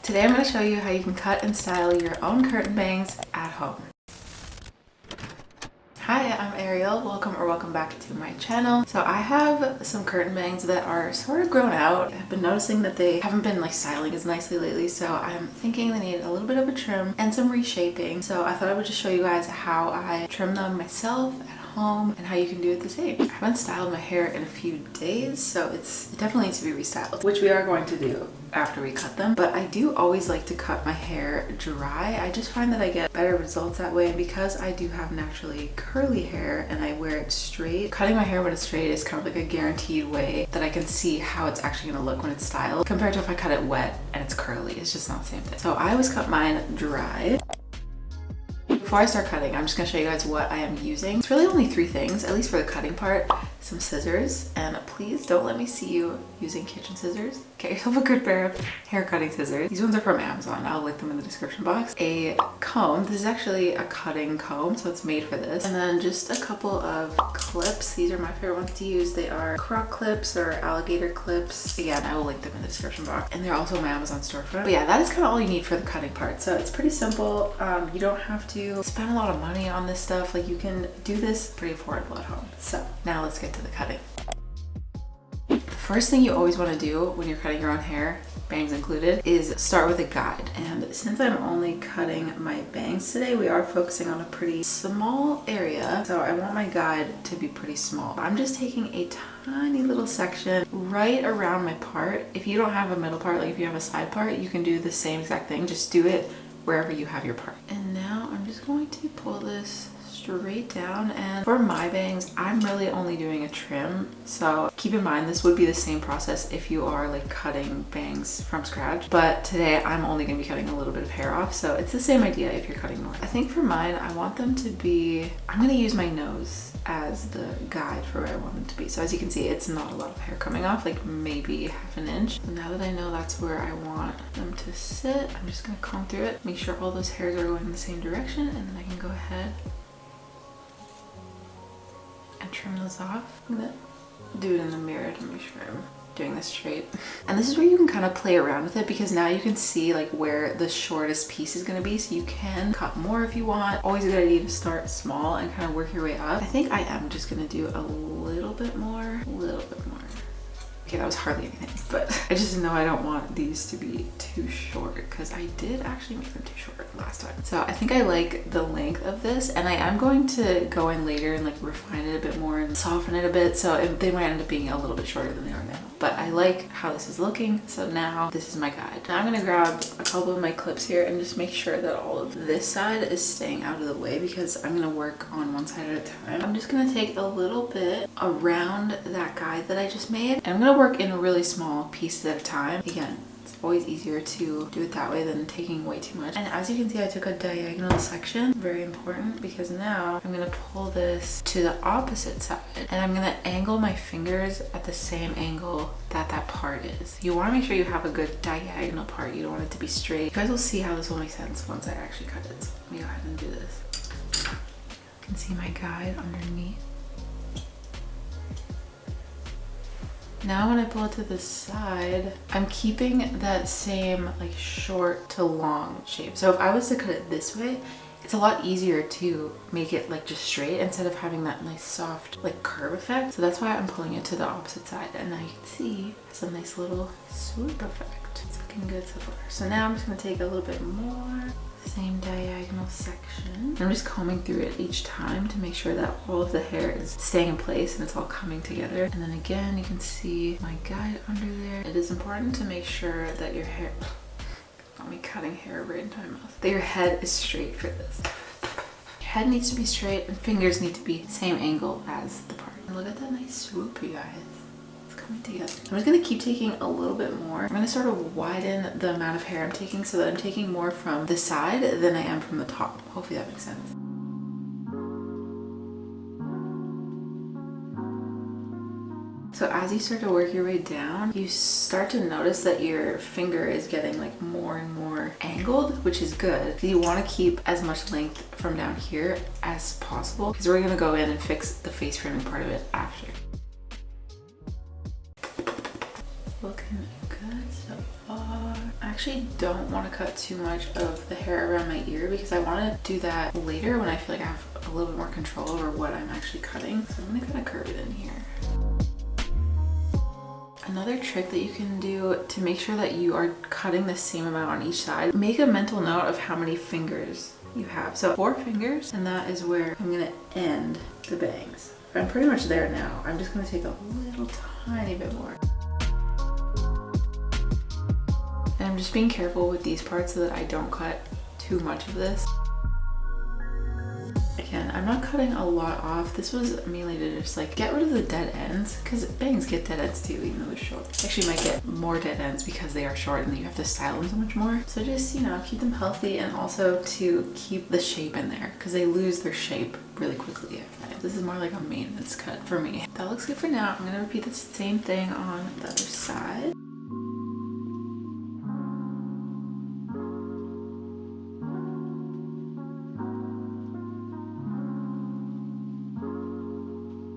Today I'm going to show you how you can cut and style your own curtain bangs at home. Hi, I'm Ariel. Welcome back to my channel. So I have some curtain bangs that are sort of grown out. I've been noticing that they haven't been like styling as nicely lately, so I'm thinking they need a little bit of a trim and some reshaping. So I thought I would just show you guys how I trim them myself at home and how you can do it the same. I haven't styled my hair in a few days, so it definitely needs to be restyled, which we are going to do after we cut them. But I do always like to cut my hair dry. I just find that I get better results that way, and because I do have naturally curly hair and I wear it straight, cutting my hair when it's straight is kind of like a guaranteed way that I can see how it's actually going to look when it's styled, compared to if I cut it wet and it's curly. It's just not the same thing. So I always cut mine dry. Before I start cutting, I'm just going to show you guys what I am using. It's really only 3 things, at least for the cutting part. Some scissors, and please don't let me see you using kitchen scissors. Get yourself a good pair of hair cutting scissors. These ones are from Amazon. I'll link them in the description box. A comb. This is actually a cutting comb, so it's made for this. And then just a couple of clips. These are my favorite ones to use. They are croc clips or alligator clips. Again, I will link them in the description box. And they're also my Amazon storefront. But yeah, that is kind of all you need for the cutting part. So it's pretty simple. You don't have to spend a lot of money on this stuff. Like, you can do this pretty affordable at home. So now let's get to the cutting. The first thing you always want to do when you're cutting your own hair, bangs included, is start with a guide. And since I'm only cutting my bangs today, we are focusing on a pretty small area, so I want my guide to be pretty small. I'm just taking a tiny little section right around my part. If you don't have a middle part, like if you have a side part, you can do the same exact thing. Just do it wherever you have your part. And now I'm just going to pull this straight down, and for my bangs I'm really only doing a trim, so keep in mind this would be the same process if you are like cutting bangs from scratch, but today I'm only going to be cutting a little bit of hair off, so it's the same idea if you're cutting more. I think for mine I want them to be, I'm going to use my nose as the guide for where I want them to be. So as you can see, it's not a lot of hair coming off, like maybe half an inch. So now that I know that's where I want them to sit, I'm just going to comb through it, make sure all those hairs are going in the same direction, and then I can go ahead and trim those off. I'm gonna do it in the mirror to make sure I'm doing this straight. And this is where you can kind of play around with it, because now you can see like where the shortest piece is going to be, so you can cut more if you want. Always a good idea to start small and kind of work your way up. I think I am just going to do a little bit more. Okay, that was hardly anything, but I just know I don't want these to be too short, because I did actually make them too short last time. So I think I like the length of this, and I am going to go in later and like refine it a bit more and soften it a bit, so they might end up being a little bit shorter than they are now. But I like how this is looking, so now this is my guide. Now I'm gonna grab a couple of my clips here and just make sure that all of this side is staying out of the way, because I'm gonna work on one side at a time. I'm just gonna take a little bit around that guide that I just made, and I'm gonna work in really small pieces at a time. Again, it's always easier to do it that way than taking way too much. And as you can see, I took a diagonal section. Very important, because now I'm gonna pull this to the opposite side, and I'm gonna angle my fingers at the same angle that that part is. You want to make sure you have a good diagonal part. You don't want it to be straight. You guys will see how this will make sense once I actually cut it. So let me go ahead and do this. You can see my guide underneath. Now when I pull it to the side, I'm keeping that same like short to long shape. So if I was to cut it this way, it's a lot easier to make it like just straight instead of having that nice soft like curve effect. So that's why I'm pulling it to the opposite side, and now you can see it's a nice little swoop effect. It's looking good so far. So now I'm just gonna take a little bit more, same diagonal section. I'm just combing through it each time to make sure that all of the hair is staying in place and it's all coming together. And then again, you can see my guide under there. It is important to make sure that your hair, got me cutting hair right into my mouth, that your head is straight for this. Your head needs to be straight and fingers need to be same angle as the part. And look at that nice swoop, you guys. Coming together. I'm just going to keep taking a little bit more. I'm going to sort of widen the amount of hair I'm taking, so that I'm taking more from the side than I am from the top. Hopefully that makes sense. So as you start to work your way down, you start to notice that your finger is getting like more and more angled, which is good. You want to keep as much length from down here as possible, because we're going to go in and fix the face framing part of it after. Looking good so far. actually don't want to cut too much of the hair around my ear because I want to do that later when I feel like I have a little bit more control over what I'm actually cutting. So I'm gonna kind of curve it in here. Another trick that you can do to make sure that you are cutting the same amount on each side, make a mental note of how many fingers you have. So 4 fingers, and that is where I'm gonna end the bangs. I'm pretty much there now. I'm just gonna take a little tiny bit more. And I'm just being careful with these parts so that I don't cut too much of this. Again, I'm not cutting a lot off. This was mainly to just like get rid of the dead ends, because bangs get dead ends too, even though they're short. Actually, you might get more dead ends because they are short and then you have to style them so much more. So just, you know, keep them healthy, and also to keep the shape in there because they lose their shape really quickly, I find. This is more like a maintenance cut for me. That looks good for now. I'm gonna repeat the same thing on the other side.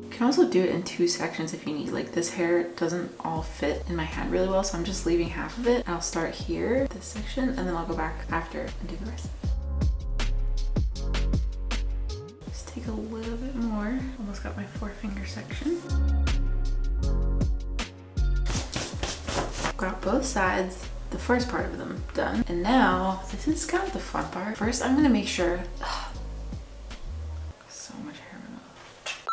You can also do it in 2 sections if you need. Like, this hair doesn't all fit in my hand really well, so I'm just leaving half of it. I'll start here, this section, and then I'll go back after and do the rest. Just take a little bit more. Almost got my 4-finger section. Got both sides, the first part of them done. And now, this is kind of the fun part. First, I'm gonna make sure, so much hair removal.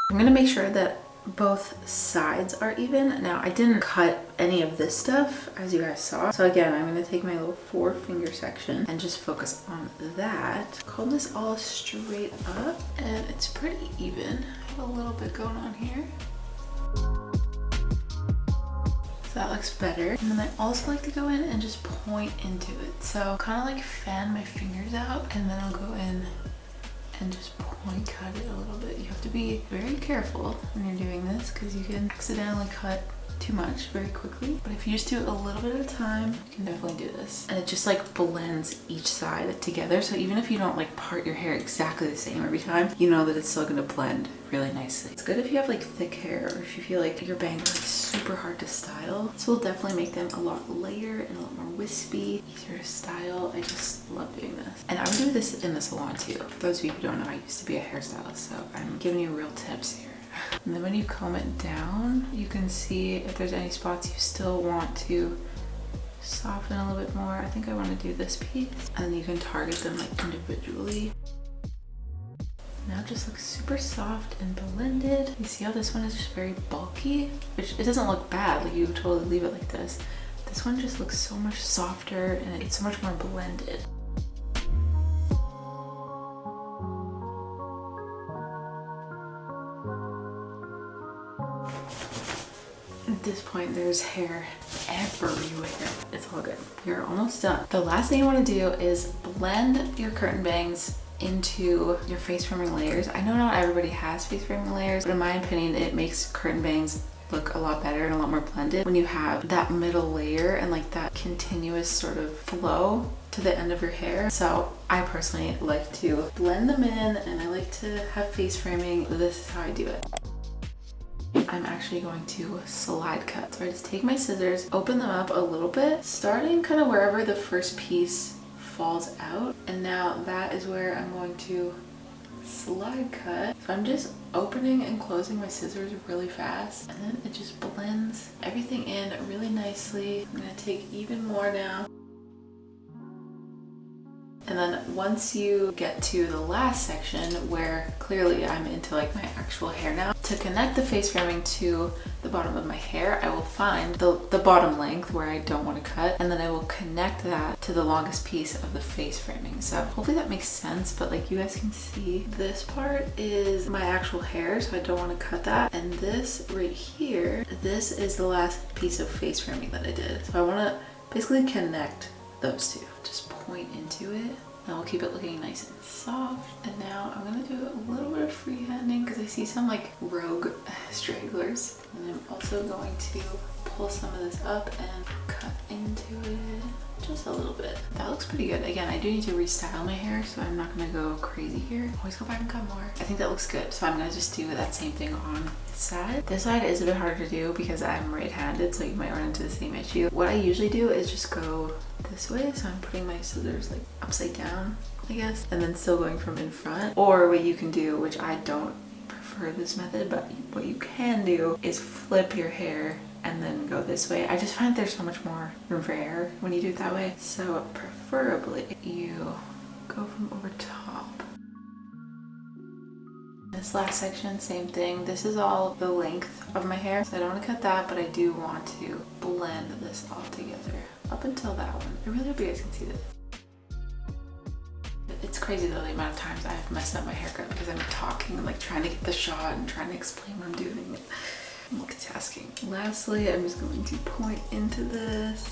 I'm gonna make sure that both sides are even. Now, I didn't cut any of this stuff, as you guys saw. So again, I'm gonna take my little 4-finger section and just focus on that. Comb this all straight up, and it's pretty even. I have a little bit going on here. So that looks better. And then I also like to go in and just point into it. So kind of like fan my fingers out, and then I'll go in and just point cut it a little bit. You have to be very careful when you're doing this because you can accidentally cut too much very quickly. But if you just do it a little bit at a time, you can definitely do this. And it just like blends each side together. So even if you don't like part your hair exactly the same every time, you know that it's still gonna blend really nicely. It's good if you have like thick hair, or if you feel like your bangs are like super hard to style. This will definitely make them a lot lighter and a lot more wispy, easier to style. I just love doing this. And I would do this in the salon too. For those of you who don't know, I used to be a hairstylist, so I'm giving you real tips here. And then when you comb it down, you can see if there's any spots you still want to soften a little bit more. I think I want to do this piece, and then you can target them like individually. Now it just looks super soft and blended. You see how this one is just very bulky, which it doesn't look bad, like you totally leave it like this. This one just looks so much softer and it's so much more blended. At this point, there's hair everywhere. It's all good. You're almost done. The last thing you want to do is blend your curtain bangs into your face framing layers. I know not everybody has face framing layers, but in my opinion, it makes curtain bangs look a lot better and a lot more blended when you have that middle layer and like that continuous sort of flow to the end of your hair. So I personally like to blend them in, and I like to have face framing. This is how I do it. I'm actually going to slide cut. So I just take my scissors, open them up a little bit, starting kind of wherever the first piece falls out. And now that is where I'm going to slide cut. So I'm just opening and closing my scissors really fast, and then it just blends everything in really nicely. I'm gonna take even more now. And then once you get to the last section where clearly I'm into like my actual hair now, to connect the face framing to the bottom of my hair, I will find the bottom length where I don't want to cut, and then I will connect that to the longest piece of the face framing. So hopefully that makes sense, but like you guys can see, this part is my actual hair, so I don't want to cut that. And this right here, this is the last piece of face framing that I did. So I want to basically connect those two. Just point into it, and we'll keep it looking nice and soft. And now I'm gonna do a little bit of freehanding because I see some like rogue stragglers, and I'm also going to pull some of this up and cut into it just a little bit. That looks pretty good. Again, I do need to restyle my hair, so I'm not gonna go crazy here. Always go back and cut more. I think that looks good, so I'm gonna just do that same thing on this side. This side is a bit harder to do because I'm right-handed, so you might run into the same issue. What I usually do is just go this way. So I'm putting my scissors like upside down, I guess, and then still going from in front. Or what you can do, which I don't prefer this method, but what you can do is flip your hair and then go this way. I just find there's so much more room for hair when you do it that way. So preferably you go from over top. This last section, same thing. This is all the length of my hair, so I don't want to cut that, but I do want to blend this all together up until that one. I really hope you guys can see this. It's crazy though the amount of times I've messed up my haircut because I'm talking and like trying to get the shot and trying to explain what I'm doing. I'm multitasking. Lastly, I'm just going to point into this.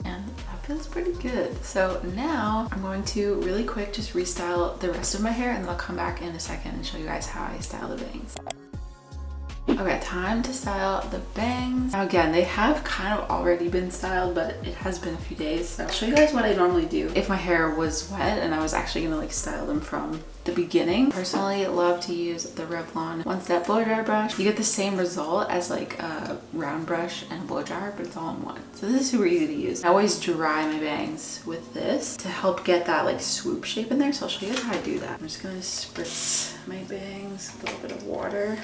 And that feels pretty good. So now I'm going to really quick just restyle the rest of my hair, and then I'll come back in a second and show you guys how I style the bangs. Okay, time to style the bangs. Now again, they have kind of already been styled, but it has been a few days. So I'll show you guys what I normally do if my hair was wet and I was actually gonna like style them from the beginning. Personally, I love to use the Revlon one-step blow dry brush. You get the same result as like a round brush and a blow dryer, but it's all in one. So this is super easy to use. I always dry my bangs with this to help get that like swoop shape in there. So I'll show you guys how I do that. I'm just gonna spritz my bangs with a little bit of water.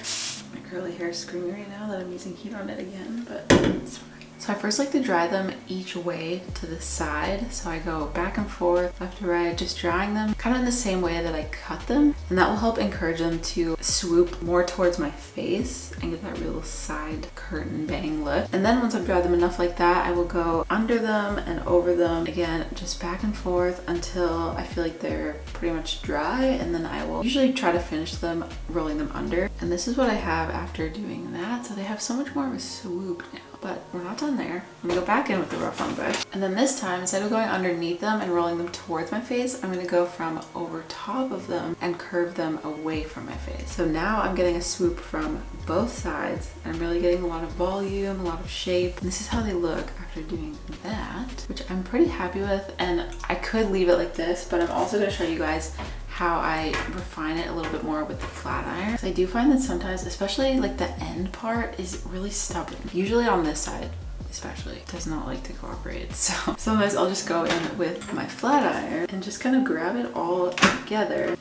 My curly hair is screaming right now that I'm using heat on it again, but it's fine. So I first like to dry them each way to the side. So I go back and forth, left to right, just drying them kind of in the same way that I cut them. And that will help encourage them to swoop more towards my face and get that real side curtain bang look. And then once I've dried them enough like that, I will go under them and over them. Again, just back and forth until I feel like they're pretty much dry. And then I will usually try to finish them rolling them under. And this is what I have after doing that. So they have so much more of a swoop now. But we're not done there. I'm gonna go back in with the Revlon brush. And then this time, instead of going underneath them and rolling them towards my face, I'm gonna go from over top of them and curve them away from my face. So now I'm getting a swoop from both sides. And I'm really getting a lot of volume, a lot of shape. And this is how they look after doing that, which I'm pretty happy with. And I could leave it like this, but I'm also gonna show you guys how I refine it a little bit more with the flat iron. So I do find that sometimes, especially like the end part is really stubborn. Usually on this side, especially, it does not like to cooperate. So sometimes I'll just go in with my flat iron and just kind of grab it all together,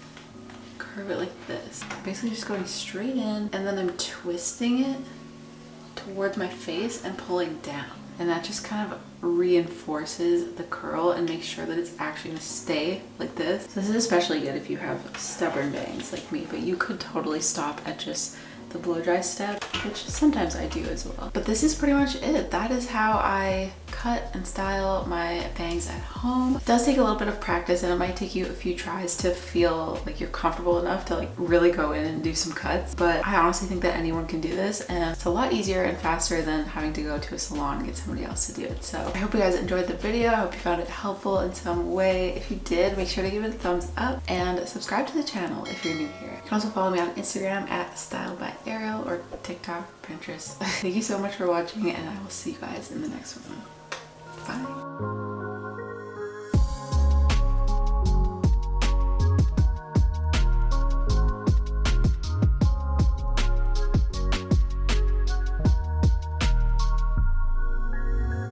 curve it like this. Basically just going straight in, and then I'm twisting it towards my face and pulling down. And that just kind of reinforces the curl and makes sure that it's actually gonna stay like this. So this is especially good if you have stubborn bangs like me, but you could totally stop at just the blow dry step, which sometimes I do as well. But this is pretty much it. That is how I cut and style my bangs at home. It does take a little bit of practice, and it might take you a few tries to feel like you're comfortable enough to like really go in and do some cuts. But I honestly think that anyone can do this, and it's a lot easier and faster than having to go to a salon and get somebody else to do it. So I hope you guys enjoyed the video. I hope you found it helpful in some way. If you did, make sure to give it a thumbs up and subscribe to the channel if you're new here. You can also follow me on Instagram at @StyledByAriel or TikTok, Pinterest. Thank you so much for watching, and I will see you guys in the next one. Bye.